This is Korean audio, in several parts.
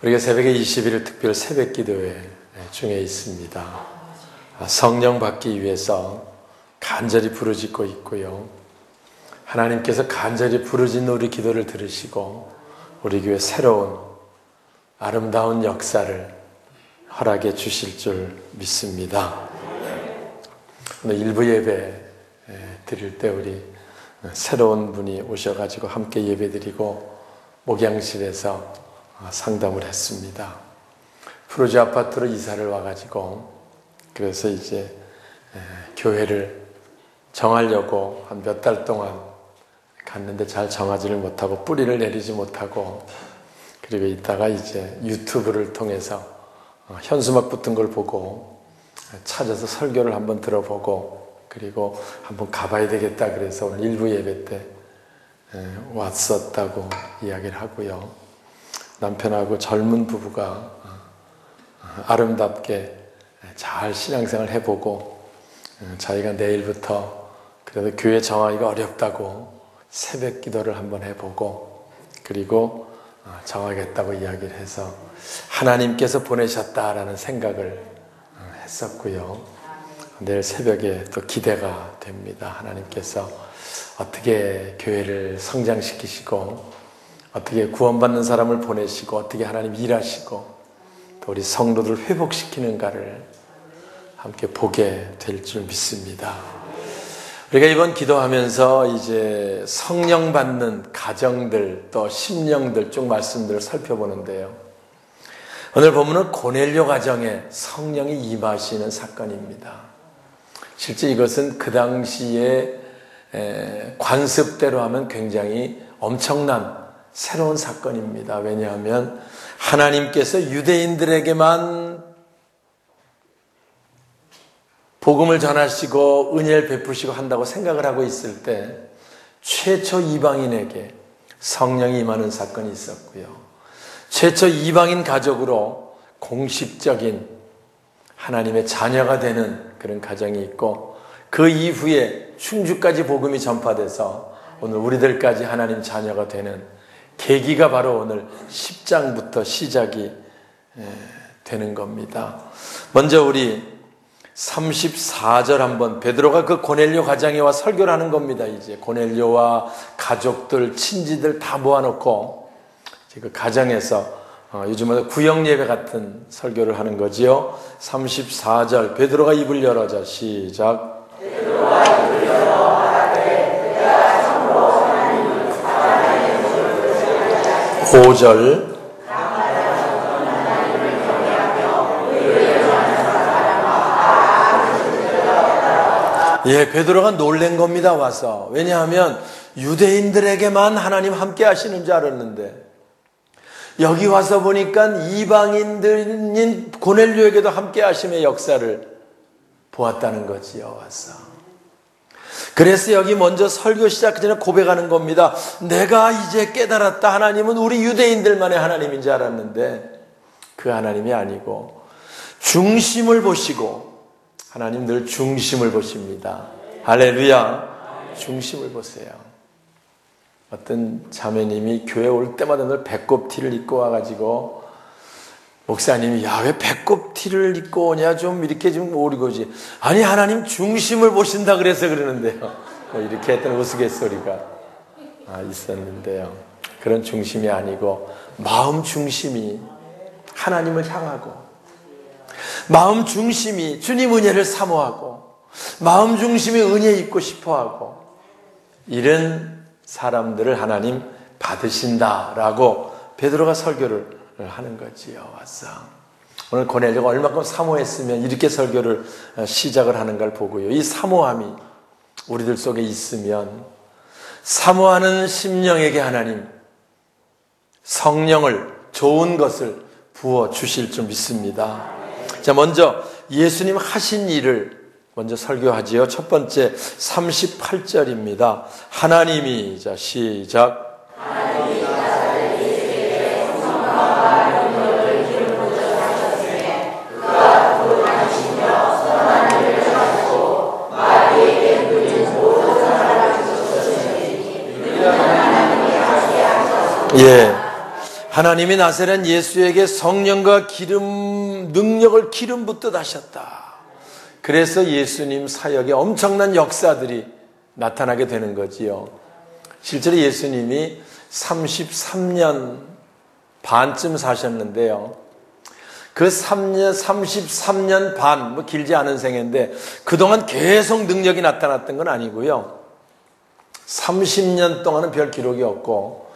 우리가 새벽에 21일 특별 새벽 기도회 중에 있습니다. 성령 받기 위해서 간절히 부르짖고 있고요. 하나님께서 간절히 부르짖는 우리 기도를 들으시고 우리 교회 새로운 아름다운 역사를 허락해 주실 줄 믿습니다. 오늘 일부 예배 드릴 때 우리 새로운 분이 오셔가지고 함께 예배 드리고 목양실에서 상담을 했습니다. 푸르지 아파트로 이사를 와가지고 그래서 이제 교회를 정하려고 한 몇 달 동안 갔는데 잘 정하지를 못하고 뿌리를 내리지 못하고, 그리고 이따가 이제 유튜브를 통해서 현수막 붙은 걸 보고 찾아서 설교를 한번 들어보고 그리고 한번 가봐야 되겠다 그래서 오늘 일부 예배 때 왔었다고 이야기를 하고요. 남편하고 젊은 부부가 아름답게 잘 신앙생활 해보고 자기가 내일부터 그래도 교회 정하기가 어렵다고 새벽 기도를 한번 해보고 그리고 정하겠다고 이야기를 해서 하나님께서 보내셨다라는 생각을 했었고요. 내일 새벽에 또 기대가 됩니다. 하나님께서 어떻게 교회를 성장시키시고 어떻게 구원받는 사람을 보내시고 어떻게 하나님 일하시고 또 우리 성도들을 회복시키는가를 함께 보게 될 줄 믿습니다. 우리가 이번 기도하면서 이제 성령 받는 가정들 또 심령들 쭉 말씀들을 살펴보는데요. 오늘 본문은 고넬료 가정에 성령이 임하시는 사건입니다. 실제 이것은 그 당시에 관습대로 하면 굉장히 엄청난 새로운 사건입니다. 왜냐하면 하나님께서 유대인들에게만 복음을 전하시고 은혜를 베푸시고 한다고 생각을 하고 있을 때 최초 이방인에게 성령이 임하는 사건이 있었고요. 최초 이방인 가족으로 공식적인 하나님의 자녀가 되는 그런 가정이 있고 그 이후에 충주까지 복음이 전파돼서 오늘 우리들까지 하나님 자녀가 되는 계기가 바로 오늘 10장부터 시작이 되는 겁니다. 먼저 우리 34절 한번 베드로가 그 고넬료 가정에 와 설교를 하는 겁니다. 이제 고넬료와 가족들, 친지들 다 모아놓고 그 가정에서 요즘은 구역 예배 같은 설교를 하는 거지요. 34절 베드로가 입을 열어자 시작. 베드로가 입을 열어 말하되 그가 참으로 하나님을 사랑하는 5절 예, 베드로가 놀란 겁니다, 와서. 왜냐하면 유대인들에게만 하나님 함께 하시는 줄 알았는데 여기 와서 보니까 이방인들인 고넬료에게도 함께 하심의 역사를 보았다는 거지요, 와서. 그래서 여기 먼저 설교 시작 전에 고백하는 겁니다. 내가 이제 깨달았다. 하나님은 우리 유대인들만의 하나님인 줄 알았는데 그 하나님이 아니고 중심을 보시고, 하나님 늘 중심을 보십니다. 할렐루야. 중심을 보세요. 어떤 자매님이 교회 올 때마다 늘 배꼽 티를 입고 와가지고 목사님이 야, 왜 배꼽 티를 입고 오냐, 좀 이렇게 좀 오리고지. 아니, 하나님 중심을 보신다 그래서 그러는데요. 이렇게 했던 우스갯소리가 있었는데요. 그런 중심이 아니고 마음 중심이 하나님을 향하고, 마음 중심이 주님 은혜를 사모하고, 마음 중심이 은혜 입고 싶어하고, 이런 사람들을 하나님 받으신다라고 베드로가 설교를 하는 거지요. 와서 오늘 고넬료가 얼마큼 사모했으면 이렇게 설교를 시작을 하는 걸 보고요. 이 사모함이 우리들 속에 있으면 사모하는 심령에게 하나님 성령을, 좋은 것을 부어 주실 줄 믿습니다. 자, 먼저 예수님 하신 일을 먼저 설교하지요. 첫 번째 38절입니다. 하나님이, 자 시작. 하나님이 나사렛 예수에게 성령과 능력을 기름으로 하셨으며 그가 거룩하시며 선한 일을 하시고 마귀에게 누린 모든 사람을 주셨으니 이는 하나님이 함께 하셨으니 하나님이 나사렛 예수에게 성령과 기름, 능력을 기름 붓듯 하셨다. 그래서 예수님 사역에 엄청난 역사들이 나타나게 되는 거지요. 실제로 예수님이 33년 반쯤 사셨는데요. 그 33년 반, 길지 않은 생애인데 그동안 계속 능력이 나타났던 건 아니고요. 30년 동안은 별 기록이 없고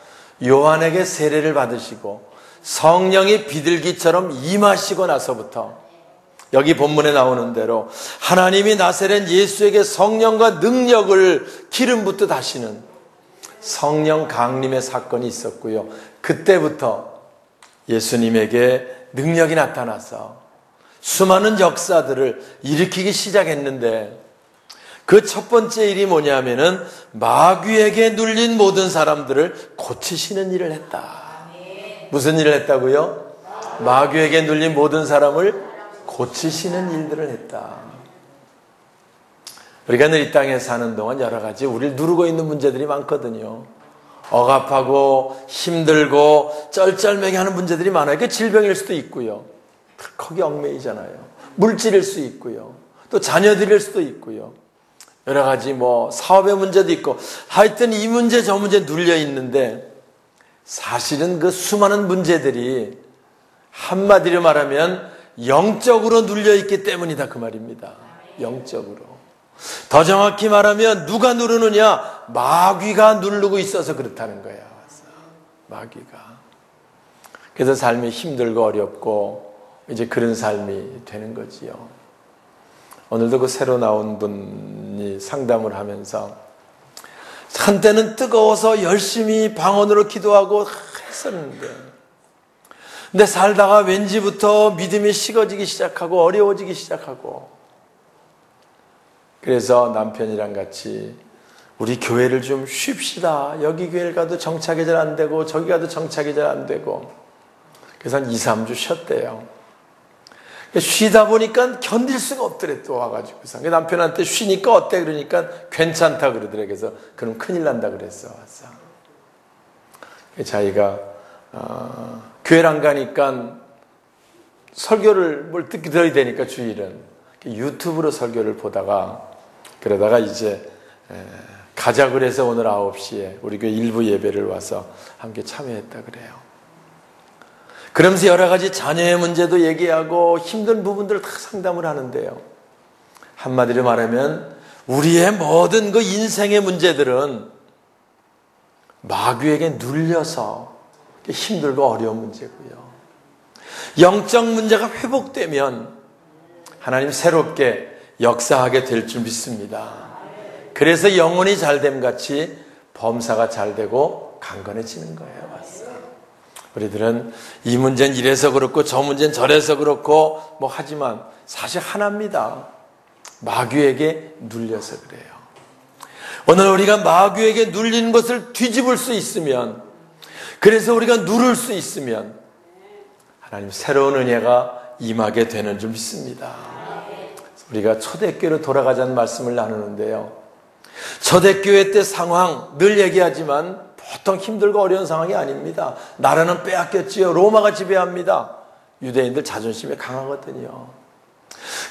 요한에게 세례를 받으시고 성령이 비둘기처럼 임하시고 나서부터 여기 본문에 나오는 대로 하나님이 나사렛 예수에게 성령과 능력을 기름 붓듯 하시는 성령 강림의 사건이 있었고요. 그때부터 예수님에게 능력이 나타나서 수많은 역사들을 일으키기 시작했는데 그 첫 번째 일이 뭐냐면은 마귀에게 눌린 모든 사람들을 고치시는 일을 했다. 무슨 일을 했다고요? 마귀에게 눌린 모든 사람을 고치시는 일들을 했다. 우리가 늘 이 땅에 사는 동안 여러 가지 우리를 누르고 있는 문제들이 많거든요. 억압하고 힘들고 쩔쩔매게 하는 문제들이 많아요. 그게 질병일 수도 있고요. 거기 얽매이잖아요. 물질일 수 있고요. 또 자녀들일 수도 있고요. 여러 가지 사업의 문제도 있고 하여튼 이 문제 저 문제 눌려 있는데 사실은 그 수많은 문제들이 한마디로 말하면 영적으로 눌려 있기 때문이다 그 말입니다. 영적으로. 더 정확히 말하면 누가 누르느냐? 마귀가 누르고 있어서 그렇다는 거야. 마귀가. 그래서 삶이 힘들고 어렵고 이제 그런 삶이 되는 거지요. 오늘도 그 새로 나온 분이 상담을 하면서 한때는 뜨거워서 열심히 방언으로 기도하고 했었는데 근데 살다가 왠지부터 믿음이 식어지기 시작하고 어려워지기 시작하고 그래서 남편이랑 같이 우리 교회를 좀 쉽시다. 여기 교회를 가도 정착이 잘 안 되고 저기 가도 정착이 잘 안 되고 그래서 한 2, 3주 쉬었대요. 쉬다 보니까 견딜 수가 없더래 또 와가지고서 남편한테 쉬니까 어때? 그러니까 괜찮다 그러더래. 그래서 그럼 큰일 난다 그랬어. 와서 자기가 교회를 안 가니까 설교를 뭘 듣게 들어야 되니까 주일은 유튜브로 설교를 보다가 그러다가 이제 가자 그래서 오늘 9시에 우리 교회 일부 예배를 와서 함께 참여했다 그래요. 그러면서 여러 가지 자녀의 문제도 얘기하고 힘든 부분들을 다 상담을 하는데요. 한마디로 말하면 우리의 모든 그 인생의 문제들은 마귀에게 눌려서 힘들고 어려운 문제고요. 영적 문제가 회복되면 하나님 새롭게 역사하게 될 줄 믿습니다. 그래서 영혼이 잘됨 같이 범사가 잘되고 강건해지는 거예요. 우리들은 이 문제는 이래서 그렇고 저 문제는 저래서 그렇고 하지만 사실 하나입니다. 마귀에게 눌려서 그래요. 오늘 우리가 마귀에게 눌리는 것을 뒤집을 수 있으면 그래서 우리가 누를 수 있으면 하나님 새로운 은혜가 임하게 되는 줄 믿습니다. 우리가 초대교회로 돌아가자는 말씀을 나누는데요. 초대교회 때 상황 늘 얘기하지만 보통 힘들고 어려운 상황이 아닙니다. 나라는 빼앗겼지요. 로마가 지배합니다. 유대인들 자존심이 강하거든요.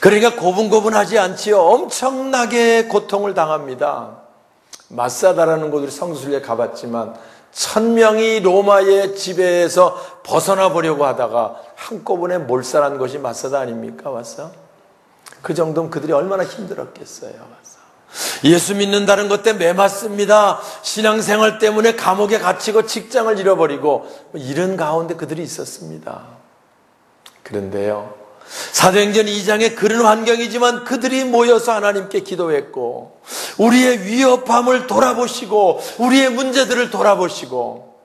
그러니까 고분고분하지 않지요. 엄청나게 고통을 당합니다. 마사다라는 곳으로 성수순례 가봤지만 1000명이 로마의 지배에서 벗어나 보려고 하다가 한꺼번에 몰살한 것이 마사다 아닙니까? 와서 그 정도면 그들이 얼마나 힘들었겠어요. 와서 예수 믿는다는 것 때문에 매맞습니다. 신앙생활 때문에 감옥에 갇히고 직장을 잃어버리고 이런 가운데 그들이 있었습니다. 그런데요, 사도행전 2장에 그런 환경이지만 그들이 모여서 하나님께 기도했고 우리의 위협함을 돌아보시고 우리의 문제들을 돌아보시고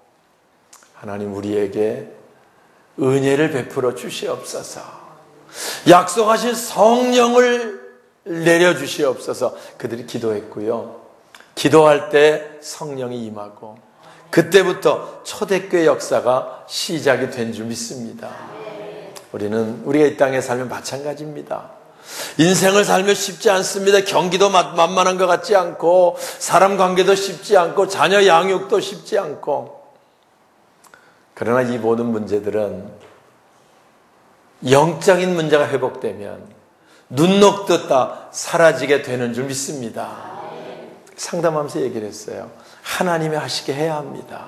하나님 우리에게 은혜를 베풀어 주시옵소서, 약속하신 성령을 내려주시옵소서. 그들이 기도했고요. 기도할 때 성령이 임하고 그때부터 초대교회 역사가 시작이 된 줄 믿습니다. 우리가 이 땅에 살면 마찬가지입니다. 인생을 살면 쉽지 않습니다. 경기도 만만한 것 같지 않고 사람 관계도 쉽지 않고 자녀 양육도 쉽지 않고 그러나 이 모든 문제들은 영적인 문제가 회복되면 눈 녹듯 다 사라지게 되는 줄 믿습니다. 상담하면서 얘기를 했어요. 하나님이 하시게 해야 합니다.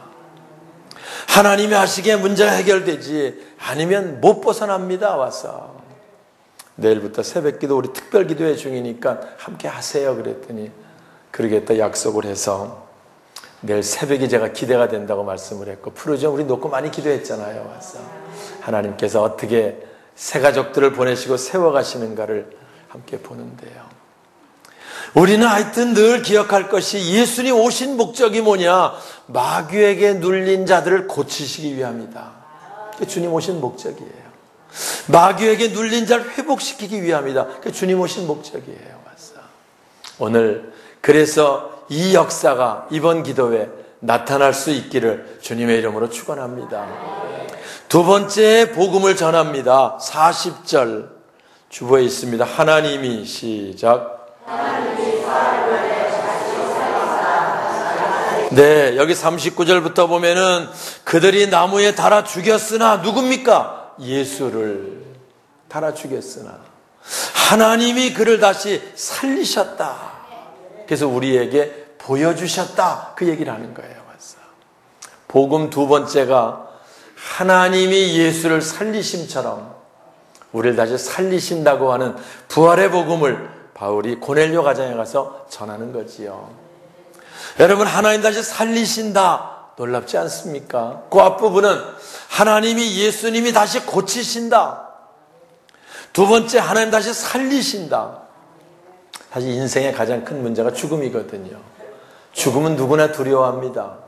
하나님이 하시기에 문제가 해결되지 아니면 못 벗어납니다. 와서 내일부터 새벽기도 우리 특별기도회 중이니까 함께 하세요 그랬더니 그러겠다 약속을 해서 내일 새벽이 제가 기대가 된다고 말씀을 했고 푸르전 우리 놓고 많이 기도했잖아요. 와서 하나님께서 어떻게 새 가족들을 보내시고 세워가시는가를 함께 보는데요. 우리는 하여튼 늘 기억할 것이 예수님 오신 목적이 뭐냐? 마귀에게 눌린 자들을 고치시기 위함이다. 그게 주님 오신 목적이에요. 마귀에게 눌린 자를 회복시키기 위함이다. 그게 주님 오신 목적이에요. 맞아. 오늘 그래서 이 역사가 이번 기도회에 나타날 수 있기를 주님의 이름으로 축원합니다. 두 번째 복음을 전합니다. 40절 주보에 있습니다. 하나님이 시작. 네, 여기 39절부터 보면은 그들이 나무에 달아 죽였으나 누굽니까? 예수를 달아 죽였으나 하나님이 그를 다시 살리셨다. 그래서 우리에게 보여주셨다. 그 얘기를 하는 거예요. 복음 두 번째가 하나님이 예수를 살리심처럼 우리를 다시 살리신다고 하는 부활의 복음을 바울이 고넬료 가정에 가서 전하는 거지요. 여러분 하나님 다시 살리신다. 놀랍지 않습니까? 그 앞부분은 하나님이 예수님이 다시 고치신다. 두 번째 하나님 다시 살리신다. 사실 인생의 가장 큰 문제가 죽음이거든요. 죽음은 누구나 두려워합니다.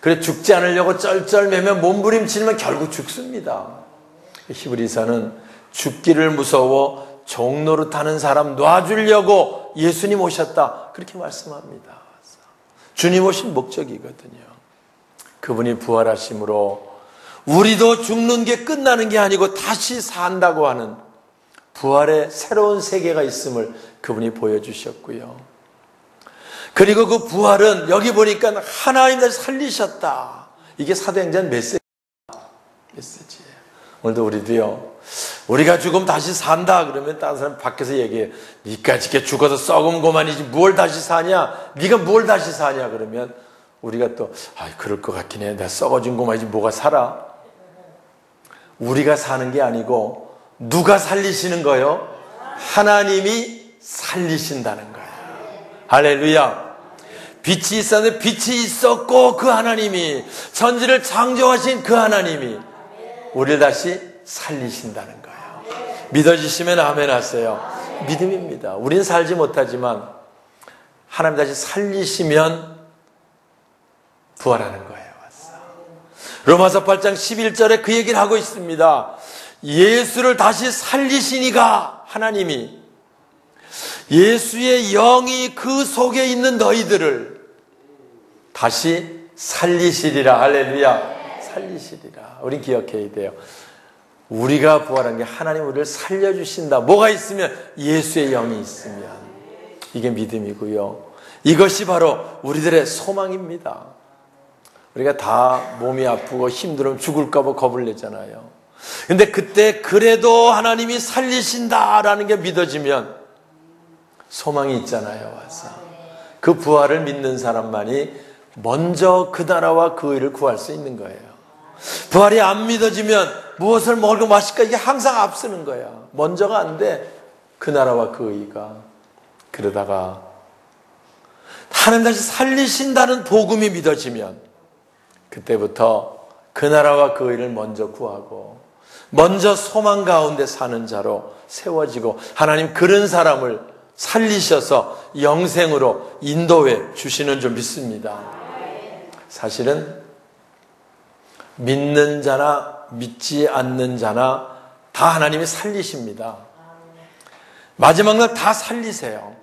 그래 죽지 않으려고 쩔쩔매며 몸부림치면 결국 죽습니다. 히브리서는 죽기를 무서워 종노릇하는 사람 놔주려고 예수님 오셨다. 그렇게 말씀합니다. 주님 오신 목적이거든요. 그분이 부활하심으로 우리도 죽는 게 끝나는 게 아니고 다시 산다고 하는 부활의 새로운 세계가 있음을 그분이 보여주셨고요. 그리고 그 부활은 여기 보니까 하나님을 살리셨다. 이게 사도행전 메시지예요. 오늘도 우리도요. 우리가 죽으면 다시 산다 그러면 다른 사람 밖에서 얘기해. 니까지 이렇게 죽어서 썩은 고만이지 뭘 다시 사냐? 네가 뭘 다시 사냐? 그러면 우리가 또 그럴 것 같긴 해. 내가 썩어진 고만이지 뭐가 살아? 우리가 사는 게 아니고 누가 살리시는 거예요? 하나님이 살리신다는 거예요. 할렐루야. 빛이 있었는데 빛이 있었고 그 하나님이 천지를 창조하신 그 하나님이 우리를 다시 살리신다는 거예요. 믿어지시면 아멘 하세요. 믿음입니다. 우린 살지 못하지만 하나님 다시 살리시면 부활하는 거예요. 로마서 8장 11절에 그 얘기를 하고 있습니다. 예수를 다시 살리시니가 하나님이 예수의 영이 그 속에 있는 너희들을 다시 살리시리라. 할렐루야. 살리시리라. 우린 기억해야 돼요. 우리가 부활한 게 하나님 우리를 살려주신다. 뭐가 있으면? 예수의 영이 있으면. 이게 믿음이고요. 이것이 바로 우리들의 소망입니다. 우리가 다 몸이 아프고 힘들면 죽을까 봐 겁을 내잖아요. 근데 그때 그래도 하나님이 살리신다라는 게 믿어지면 소망이 있잖아요. 와서 그 부활을 믿는 사람만이 먼저 그 나라와 그 의를 구할 수 있는 거예요. 부활이 안 믿어지면 무엇을 먹을까 마실까 이게 항상 앞서는 거야. 먼저가 안 돼. 그 나라와 그 의가. 그러다가 하나님 다시 살리신다는 복음이 믿어지면 그때부터 그 나라와 그 의를 먼저 구하고 먼저 소망 가운데 사는 자로 세워지고 하나님 그런 사람을 살리셔서 영생으로 인도해 주시는 줄 믿습니다. 사실은 믿는 자나 믿지 않는 자나 다 하나님이 살리십니다. 마지막 날 다 살리세요.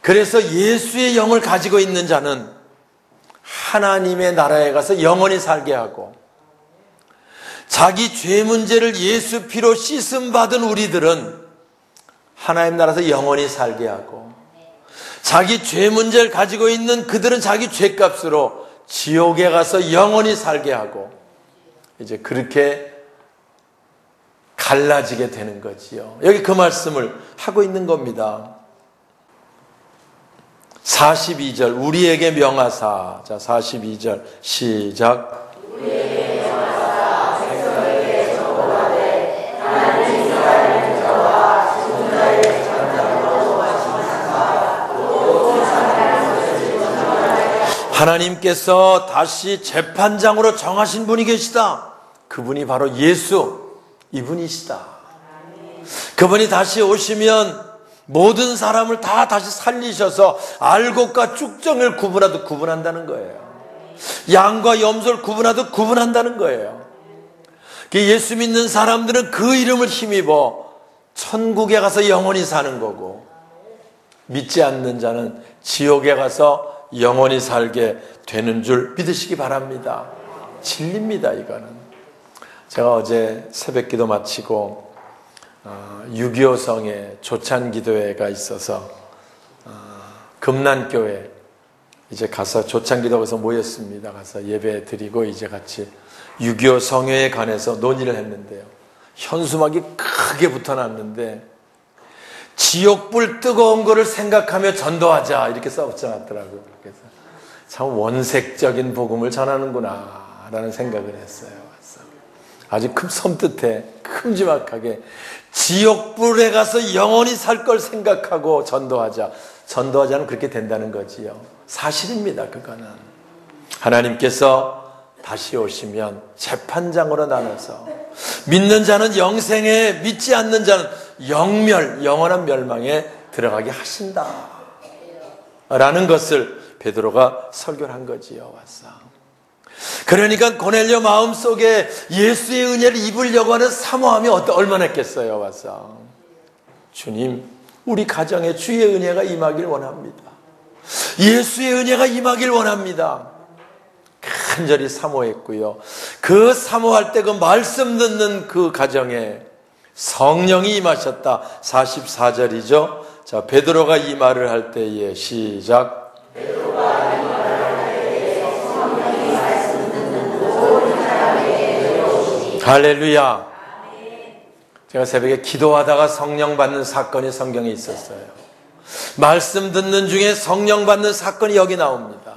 그래서 예수의 영을 가지고 있는 자는 하나님의 나라에 가서 영원히 살게 하고 자기 죄 문제를 예수 피로 씻음 받은 우리들은 하나님 나라에서 영원히 살게 하고 자기 죄 문제를 가지고 있는 그들은 자기 죄값으로 지옥에 가서 영원히 살게 하고 이제 그렇게 갈라지게 되는 거지요. 여기 그 말씀을 하고 있는 겁니다. 42절 우리에게 명하사. 자, 42절 시작. 우리에게 명하사 백성에게 정보하되 하나님 이스라엘 저와 죽은 자의 전장으로 하시니까 또 하나님께서 다시 재판장으로 정하신 분이 계시다. 그분이 바로 예수, 이분이시다. 그분이 다시 오시면 모든 사람을 다 다시 살리셔서 알곡과 쭉정을 구분하듯 구분한다는 거예요. 양과 염소를 구분하듯 구분한다는 거예요. 예수 믿는 사람들은 그 이름을 힘입어 천국에 가서 영원히 사는 거고, 믿지 않는 자는 지옥에 가서 영원히 살게 되는 줄 믿으시기 바랍니다. 진리입니다, 이거는. 제가 어제 새벽기도 마치고 6.25 성에 조찬기도회가 있어서 금난교회 이제 가서 조찬기도회에서 모였습니다. 가서 예배 드리고 이제 같이 6.25 성회에 관해서 논의를 했는데요. 현수막이 크게 붙어놨는데 지옥불 뜨거운 거를 생각하며 전도하자 이렇게 써붙여놨더라고요. 그래서 참 원색적인 복음을 전하는구나 라는 생각을 했어요. 아주 섬뜩해 큼지막하게 지옥불에 가서 영원히 살 걸 생각하고 전도하자. 전도하자는 그렇게 된다는 거지요. 사실입니다. 그거는 하나님께서 다시 오시면 재판장으로 나눠서 믿는 자는 영생에, 믿지 않는 자는 영원한 멸망에 들어가게 하신다 라는 것을 베드로가 설교를 한 거지요. 와서 그러니까 고넬료 마음속에 예수의 은혜를 입으려고 하는 사모함이 얼마나 했겠어요. 와서 주님, 우리 가정에 주의 은혜가 임하길 원합니다. 예수의 은혜가 임하길 원합니다. 간절히 사모했고요. 그 사모할 때 그 말씀 듣는 그 가정에 성령이 임하셨다. 44절이죠. 자, 베드로가 이 말을 할 때에 시작. 베드로가 이 말을 할 때에 성령이 말씀 듣는 모든 사람에게 내려오시니. 할렐루야. 제가 새벽에 기도하다가 성령 받는 사건이 성경에 있었어요. 말씀 듣는 중에 성령 받는 사건이 여기 나옵니다.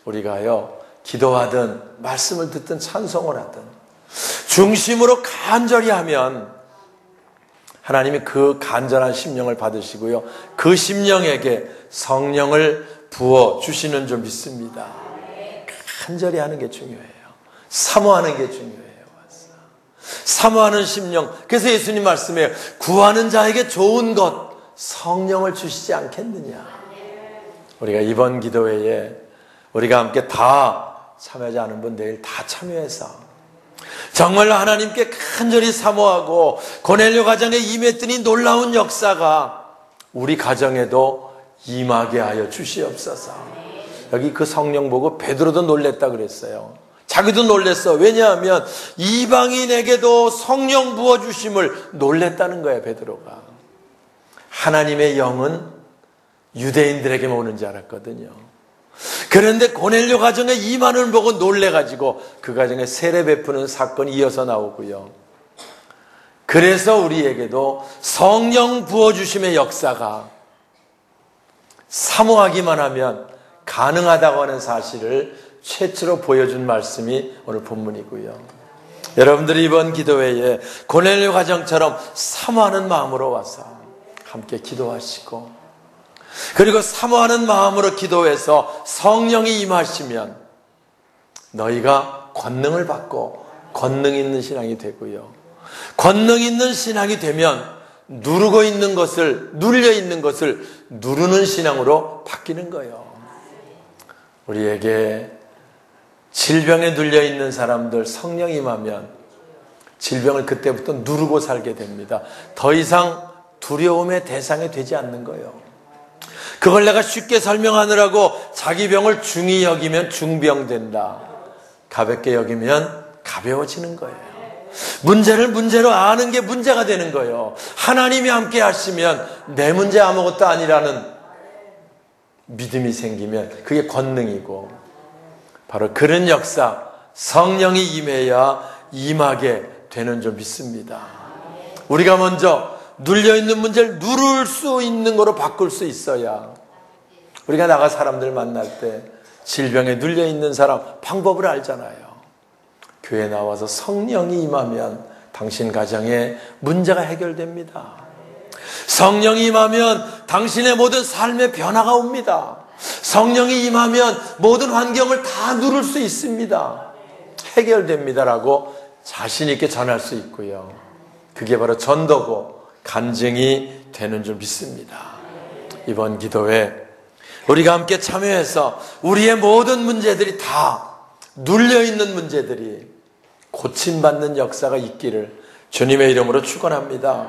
우리가요, 기도하든 말씀을 듣든 찬송을 하든 중심으로 간절히 하면 하나님이 그 간절한 심령을 받으시고요, 그 심령에게 성령을 부어 주시는 줄 믿습니다. 간절히 하는 게 중요해요. 사모하는 게 중요해요. 사모하는 심령. 그래서 예수님 말씀해요. 구하는 자에게 좋은 것 성령을 주시지 않겠느냐. 우리가 이번 기도회에 우리가 함께 다 참여하지 않은 분 내일 다 참여해서 정말로 하나님께 간절히 사모하고 고넬료 가정에 임했더니 놀라운 역사가 우리 가정에도 임하게 하여 주시옵소서. 여기 그 성령 보고 베드로도 놀랬다 그랬어요. 자기도 놀랬어. 왜냐하면 이방인에게도 성령 부어주심을 놀랬다는 거예요. 베드로가. 하나님의 영은 유대인들에게만 오는 줄 알았거든요. 그런데 고넬료 가정에 임하는 보고 놀래가지고 그 가정에 세례 베푸는 사건이 이어서 나오고요. 그래서 우리에게도 성령 부어주심의 역사가 사모하기만 하면 가능하다고 하는 사실을 최초로 보여준 말씀이 오늘 본문이고요. 여러분들이 이번 기도회에 고넬료 가정처럼 사모하는 마음으로 와서 함께 기도하시고, 그리고 사모하는 마음으로 기도해서 성령이 임하시면 너희가 권능을 받고 권능 있는 신앙이 되고요. 권능 있는 신앙이 되면 누르고 있는 것을, 눌려 있는 것을 누르는 신앙으로 바뀌는 거예요. 우리에게 질병에 눌려 있는 사람들 성령이 임하면 질병을 그때부터 누르고 살게 됩니다. 더 이상 두려움의 대상이 되지 않는 거예요. 그걸 내가 쉽게 설명하느라고 자기 병을 중히 여기면 중병된다. 가볍게 여기면 가벼워지는 거예요. 문제를 문제로 아는 게 문제가 되는 거예요. 하나님이 함께 하시면 내 문제 아무것도 아니라는 믿음이 생기면 그게 권능이고, 바로 그런 역사, 성령이 임해야 임하게 되는 줄 믿습니다. 우리가 먼저 눌려있는 문제를 누를 수 있는 거로 바꿀 수 있어야 우리가 나가 사람들 만날 때 질병에 눌려있는 사람 방법을 알잖아요. 교회 나와서 성령이 임하면 당신 가정에 문제가 해결됩니다. 성령이 임하면 당신의 모든 삶의 변화가 옵니다. 성령이 임하면 모든 환경을 다 누를 수 있습니다. 해결됩니다라고 자신 있게 전할 수 있고요. 그게 바로 전도고 간증이 되는 줄 믿습니다. 이번 기도회 우리가 함께 참여해서 우리의 모든 문제들이 다 눌려있는 문제들이 고침받는 역사가 있기를 주님의 이름으로 축원합니다.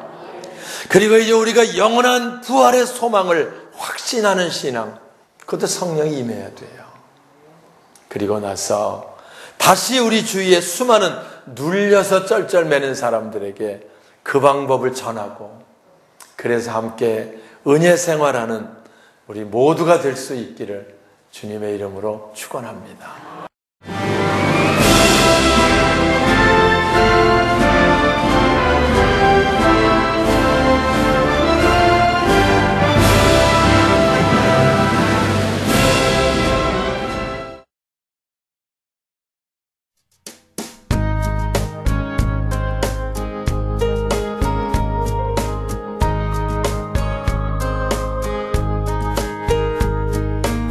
그리고 이제 우리가 영원한 부활의 소망을 확신하는 신앙, 그것도 성령이 임해야 돼요. 그리고 나서 다시 우리 주위에 수많은 눌려서 쩔쩔매는 사람들에게 그 방법을 전하고, 그래서 함께 은혜 생활하는 우리 모두가 될 수 있기를 주님의 이름으로 축원합니다.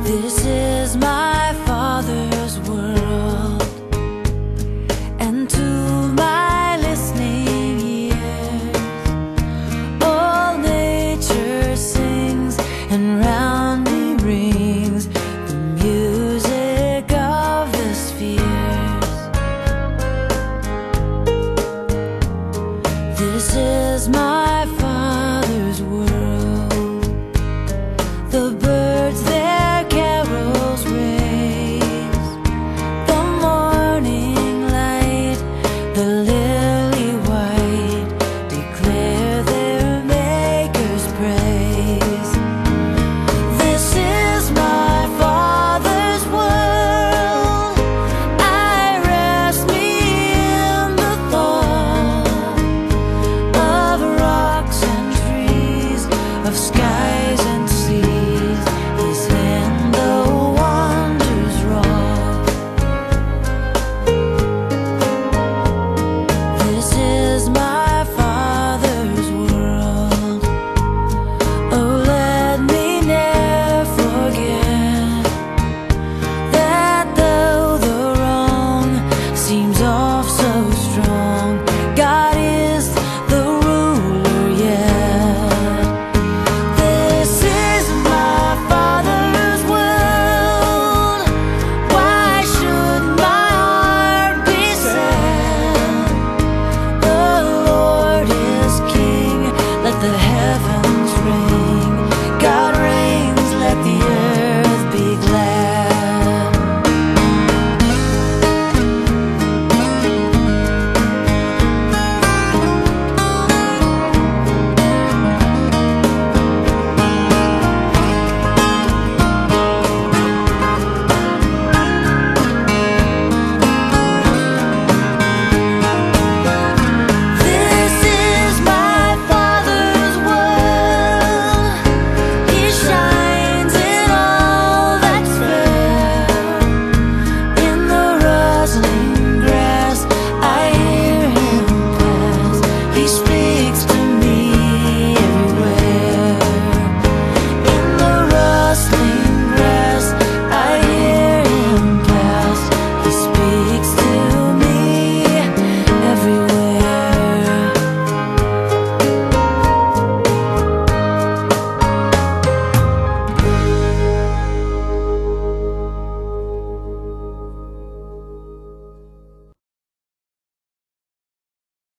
This is my Father's world, and to my listening ears, all nature sings, and round me rings the music of the spheres. This is my